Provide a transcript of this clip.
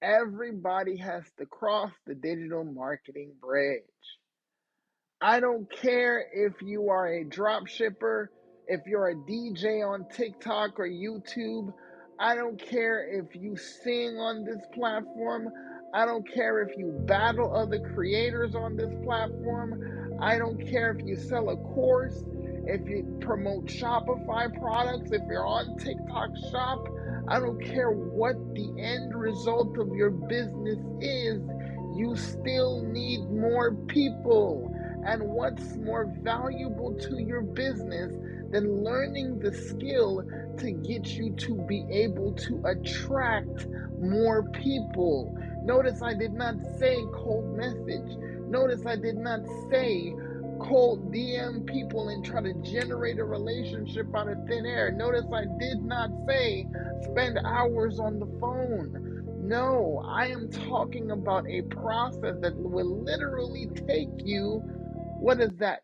Everybody has to cross the digital marketing bridge. I don't care if you are a drop shipper, if you're a DJ on TikTok or YouTube. I don't care if you sing on this platform. I don't care if you battle other creators on this platform. I don't care if you sell a course, if you promote Shopify products, if you're on TikTok Shop. I don't care what the end result of your business is. You still need more people. And what's more valuable to your business than learning the skill to get you to be able to attract more people? Notice I did not say cold message. Notice I did not say cold DM people and try to generate a relationship out of thin air. Notice I did not say spend hours on the phone. No, I am talking about a process that will literally take you, what is that?